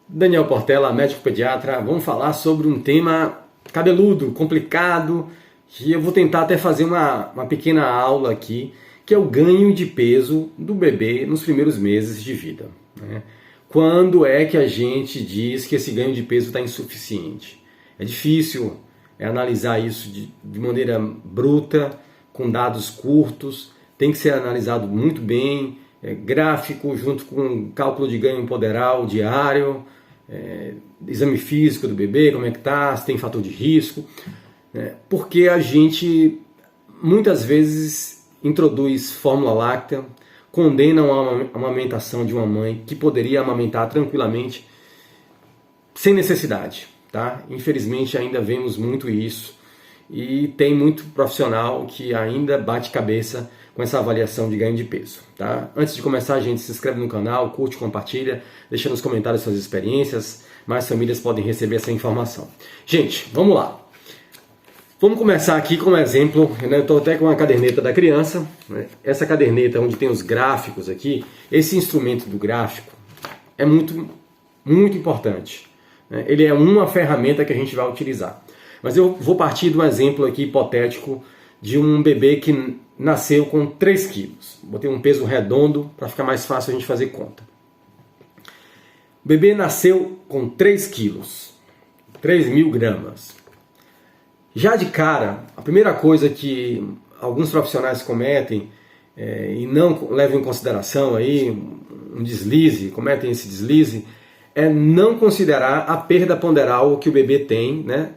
Daniel Portela, médico pediatra. Vamos falar sobre um tema cabeludo, complicado, que eu vou tentar até fazer uma pequena aula aqui, que é o ganho de peso do bebê nos primeiros meses de vida, né? Quando é que a gente diz que esse ganho de peso está insuficiente? É difícil analisar isso de maneira bruta, com dados curtos, tem que ser analisado muito bem, gráfico, junto com cálculo de ganho poderal diário, exame físico do bebê, como é que está, se tem fator de risco, porque a gente muitas vezes introduz fórmula láctea, condena a amamentação de uma mãe que poderia amamentar tranquilamente, sem necessidade, tá? Infelizmente ainda vemos muito isso e tem muito profissional que ainda bate cabeça com essa avaliação de ganho de peso, tá? Antes de começar, gente, se inscreve no canal, curte, compartilha, deixa nos comentários suas experiências, mais famílias podem receber essa informação. Gente, vamos lá. Vamos começar aqui com um exemplo, né? Eu estou até com uma caderneta da criança, né? Essa caderneta onde tem os gráficos aqui, esse instrumento do gráfico é muito importante, né? Ele é uma ferramenta que a gente vai utilizar. Mas eu vou partir de um exemplo aqui hipotético de um bebê que nasceu com 3 quilos. Botei um peso redondo para ficar mais fácil a gente fazer conta. O bebê nasceu com 3 quilos, 3.000 gramas. Já de cara, a primeira coisa que alguns profissionais cometem e não levam em consideração aí um deslize, cometem esse deslize, é não considerar a perda ponderal que o bebê tem, né?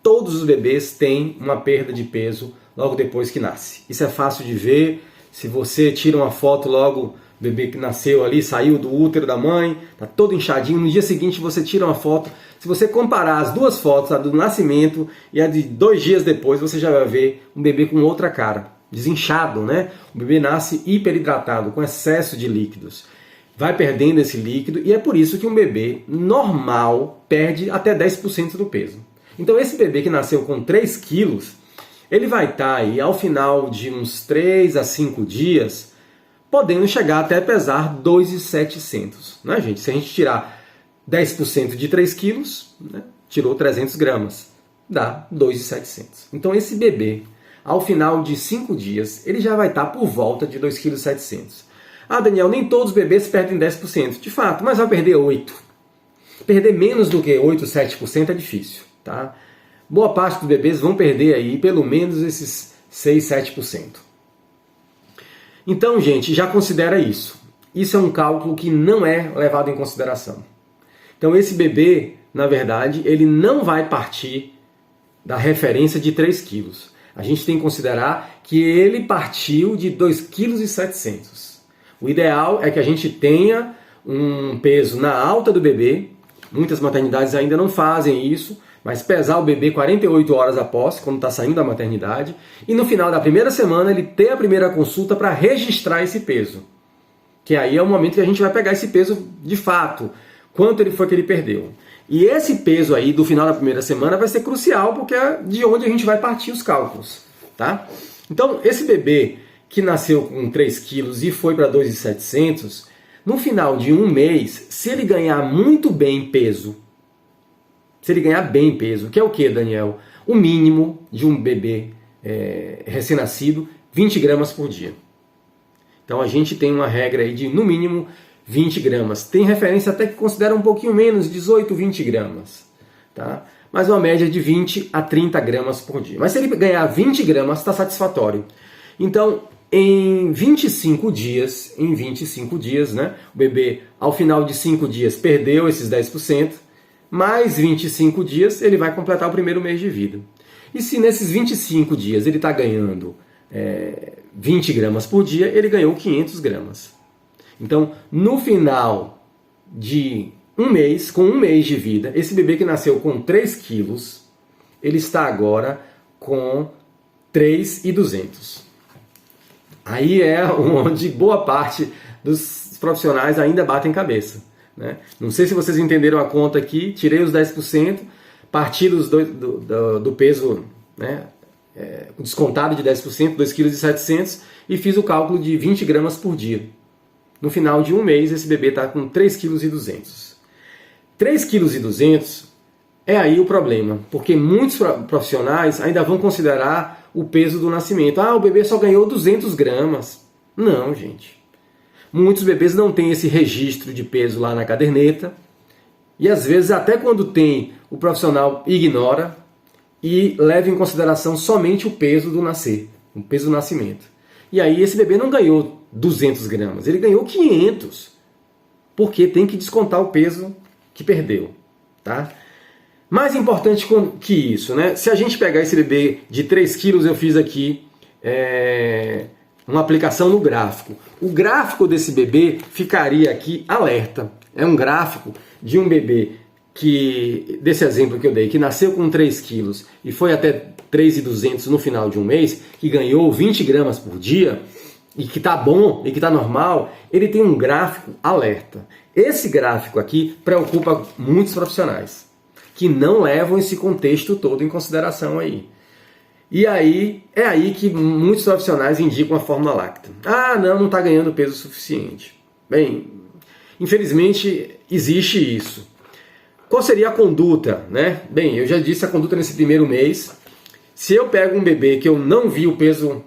Todos os bebês têm uma perda de peso logo depois que nasce. Isso é fácil de ver. Se você tira uma foto logo, o bebê que nasceu ali, saiu do útero da mãe, está todo inchadinho, no dia seguinte você tira uma foto. Se você comparar as duas fotos, a do nascimento e a de 2 dias depois, você já vai ver um bebê com outra cara, desinchado, né? O bebê nasce hiperidratado, com excesso de líquidos. Vai perdendo esse líquido e é por isso que um bebê normal perde até 10% do peso. Então esse bebê que nasceu com 3 quilos, ele vai estar aí ao final de uns 3 a 5 dias, podendo chegar até pesar 2.700, né, gente? Se a gente tirar 10% de 3 quilos, né, tirou 300 gramas, dá 2.700. Então esse bebê, ao final de 5 dias, ele já vai estar por volta de 2,7 kg. Ah, Daniel, nem todos os bebês perdem 10%. De fato, mas vai perder 8%. Perder menos do que 8, 7% é difícil, tá? Boa parte dos bebês vão perder aí pelo menos esses 6, 7%. Então, gente, já considera isso. Isso é um cálculo que não é levado em consideração. Então, esse bebê, na verdade, ele não vai partir da referência de 3 quilos. A gente tem que considerar que ele partiu de 2,7 kg. O ideal é que a gente tenha um peso na alta do bebê. Muitas maternidades ainda não fazem isso, mas pesar o bebê 48 horas após, quando está saindo da maternidade, e no final da primeira semana ele ter a primeira consulta para registrar esse peso. Que aí é o momento que a gente vai pegar esse peso de fato, quanto ele foi que ele perdeu. E esse peso aí do final da primeira semana vai ser crucial, porque é de onde a gente vai partir os cálculos, tá? Então, esse bebê que nasceu com 3 quilos e foi para 2.700, no final de um mês, se ele ganhar muito bem peso, se ele ganhar bem peso, que é o que, Daniel? O mínimo de um bebê recém-nascido, 20 gramas por dia. Então a gente tem uma regra aí de no mínimo 20 gramas. Tem referência até que considera um pouquinho menos, 18, 20 gramas. Tá? Mas uma média de 20 a 30 gramas por dia. Mas se ele ganhar 20 gramas, está satisfatório. Então, em 25 dias, né, o bebê, ao final de 5 dias, perdeu esses 10%, mais 25 dias, ele vai completar o primeiro mês de vida. E se nesses 25 dias ele está ganhando 20 gramas por dia, ele ganhou 500 gramas. Então, no final de um mês, com um mês de vida, esse bebê que nasceu com 3 quilos, ele está agora com 3.200. Aí é onde boa parte dos profissionais ainda batem cabeça, né? Não sei se vocês entenderam a conta aqui, tirei os 10%, parti do peso, né, descontado de 10%, 2,7 kg, e fiz o cálculo de 20 gramas por dia. No final de um mês, esse bebê está com 3,2 kg. 3,2 kg é aí o problema, porque muitos profissionais ainda vão considerar o peso do nascimento. Ah, o bebê só ganhou 200 gramas. Não, gente. Muitos bebês não têm esse registro de peso lá na caderneta e às vezes até quando tem, o profissional ignora e leva em consideração somente o peso do nascer, o peso do nascimento. E aí esse bebê não ganhou 200 gramas, ele ganhou 500, porque tem que descontar o peso que perdeu, tá? Mais importante que isso, né? Se a gente pegar esse bebê de 3 quilos, eu fiz aqui uma aplicação no gráfico. O gráfico desse bebê ficaria aqui alerta. É um gráfico de um bebê desse exemplo que eu dei, que nasceu com 3 quilos e foi até 3,200 no final de um mês, que ganhou 20 gramas por dia, e que está bom, e que está normal, ele tem um gráfico alerta. Esse gráfico aqui preocupa muitos profissionais, que não levam esse contexto todo em consideração aí. E aí, é aí que muitos profissionais indicam a fórmula láctea. Ah, não está ganhando peso suficiente. Bem, infelizmente existe isso. Qual seria a conduta, né? Bem, eu já disse a conduta nesse primeiro mês. Se eu pego um bebê que eu não vi o peso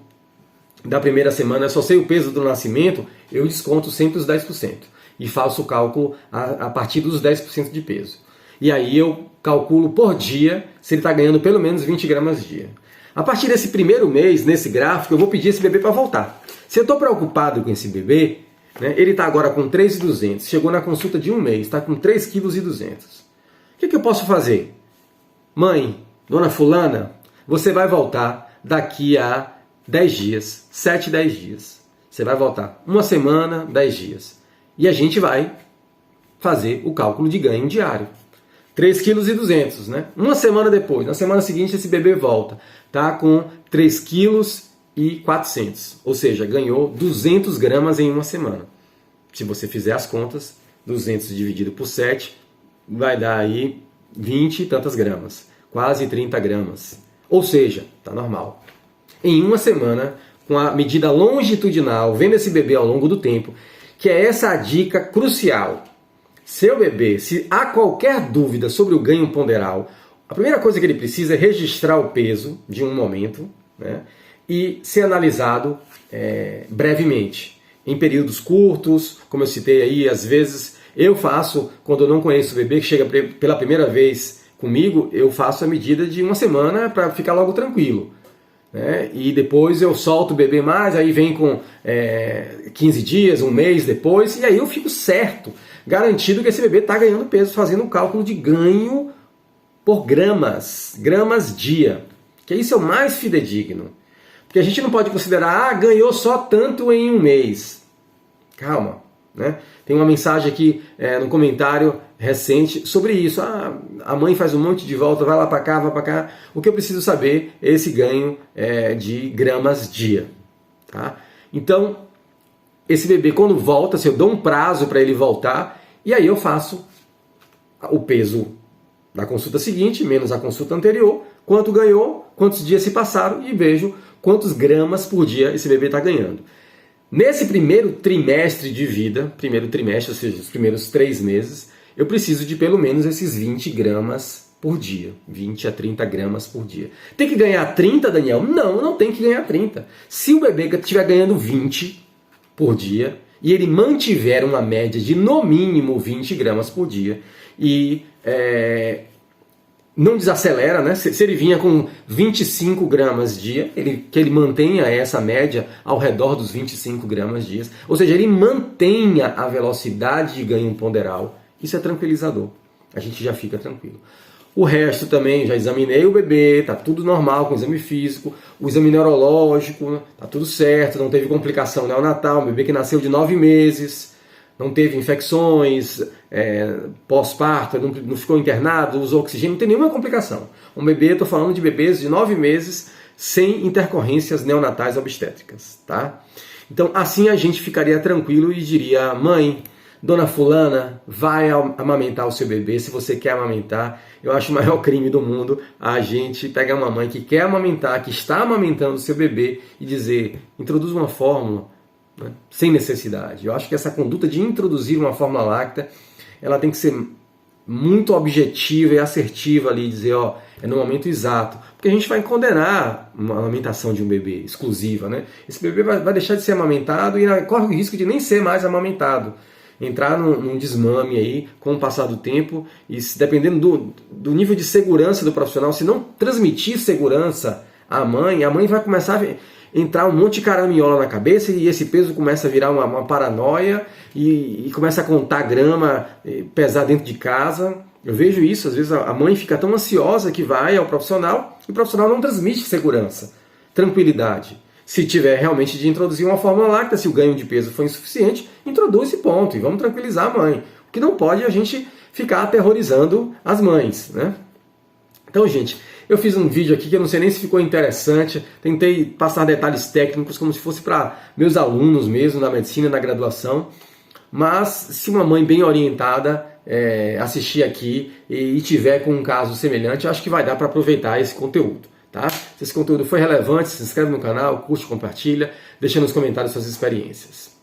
da primeira semana, eu só sei o peso do nascimento, eu desconto sempre os 10% e faço o cálculo a partir dos 10% de peso. E aí eu calculo por dia se ele está ganhando pelo menos 20 gramas dia. A partir desse primeiro mês, nesse gráfico, eu vou pedir esse bebê para voltar. Se eu estou preocupado com esse bebê, né, ele está agora com 3,200, chegou na consulta de um mês, está com 3,2 kg. O que eu posso fazer? Mãe, dona fulana, você vai voltar daqui a 10 dias, 7, 10 dias. Você vai voltar uma semana, 10 dias. E a gente vai fazer o cálculo de ganho diário. 3,2 kg, né? Uma semana depois, na semana seguinte, esse bebê volta. Tá com 3,4 kg. Ou seja, ganhou 200 gramas em uma semana. Se você fizer as contas, 200 dividido por 7, vai dar aí 20 e tantas gramas. Quase 30 gramas. Ou seja, tá normal. Em uma semana, com a medida longitudinal, vendo esse bebê ao longo do tempo, que é essa a dica crucial. Seu bebê, se há qualquer dúvida sobre o ganho ponderal, a primeira coisa que ele precisa é registrar o peso de um momento, né, e ser analisado brevemente, em períodos curtos, como eu citei aí, às vezes eu faço, quando eu não conheço o bebê que chega pela primeira vez comigo, eu faço a medida de uma semana para ficar logo tranquilo. E depois eu solto o bebê mais, aí vem com 15 dias, um mês depois, e aí eu fico certo, garantido que esse bebê está ganhando peso, fazendo um cálculo de ganho por gramas dia, que isso é o mais fidedigno. Porque a gente não pode considerar, ganhou só tanto em um mês. Calma, né? Tem uma mensagem aqui no comentário recente sobre isso. A mãe faz um monte de volta, vai lá para cá, vai para cá. O que eu preciso saber é esse ganho de gramas dia. Tá? Então, esse bebê quando volta, se eu dou um prazo para ele voltar, e aí eu faço o peso da consulta seguinte, menos a consulta anterior, quanto ganhou, quantos dias se passaram, e vejo quantos gramas por dia esse bebê está ganhando. Nesse primeiro trimestre de vida, ou seja, os primeiros 3 meses, eu preciso de pelo menos esses 20 gramas por dia. 20 a 30 gramas por dia. Tem que ganhar 30, Daniel? Não, não tem que ganhar 30. Se o bebê estiver ganhando 20 por dia, e ele mantiver uma média de no mínimo 20 gramas por dia, e não desacelera, né? Se ele vinha com 25 gramas dia, que ele mantenha essa média ao redor dos 25 gramas dia, ou seja, ele mantenha a velocidade de ganho ponderal, isso é tranquilizador, a gente já fica tranquilo. O resto também, já examinei o bebê, tá tudo normal com o exame físico, o exame neurológico, tá tudo certo, não teve complicação neonatal, um bebê que nasceu de 9 meses, não teve infecções, pós-parto, não ficou internado, usou oxigênio, não tem nenhuma complicação. Um bebê, estou falando de bebês de 9 meses sem intercorrências neonatais obstétricas, tá? Então assim a gente ficaria tranquilo e diria, mãe, dona fulana, vai amamentar o seu bebê, se você quer amamentar. Eu acho o maior crime do mundo a gente pegar uma mãe que quer amamentar, que está amamentando o seu bebê e dizer, introduz uma fórmula, né, sem necessidade. Eu acho que essa conduta de introduzir uma fórmula láctea, ela tem que ser muito objetiva e assertiva ali, dizer, ó, é no momento exato. Porque a gente vai condenar uma amamentação de um bebê exclusiva, né? Esse bebê vai deixar de ser amamentado e corre o risco de nem ser mais amamentado. Entrar num desmame aí com o passar do tempo e dependendo do nível de segurança do profissional, se não transmitir segurança à mãe, a mãe vai começar a entrar um monte de caraminhola na cabeça e esse peso começa a virar uma paranoia e começa a contar grama, pesar dentro de casa. Eu vejo isso, às vezes a mãe fica tão ansiosa que vai ao profissional e o profissional não transmite segurança, tranquilidade. Se tiver realmente de introduzir uma fórmula láctea, se o ganho de peso for insuficiente, introduz esse ponto e vamos tranquilizar a mãe. O que não pode é a gente ficar aterrorizando as mães, né? Então, gente, eu fiz um vídeo aqui que eu não sei nem se ficou interessante, tentei passar detalhes técnicos como se fosse para meus alunos mesmo, na medicina, na graduação, mas se uma mãe bem orientada assistir aqui e tiver com um caso semelhante, eu acho que vai dar para aproveitar esse conteúdo. Tá? Se esse conteúdo foi relevante, se inscreve no canal, curte, compartilha, deixa nos comentários suas experiências.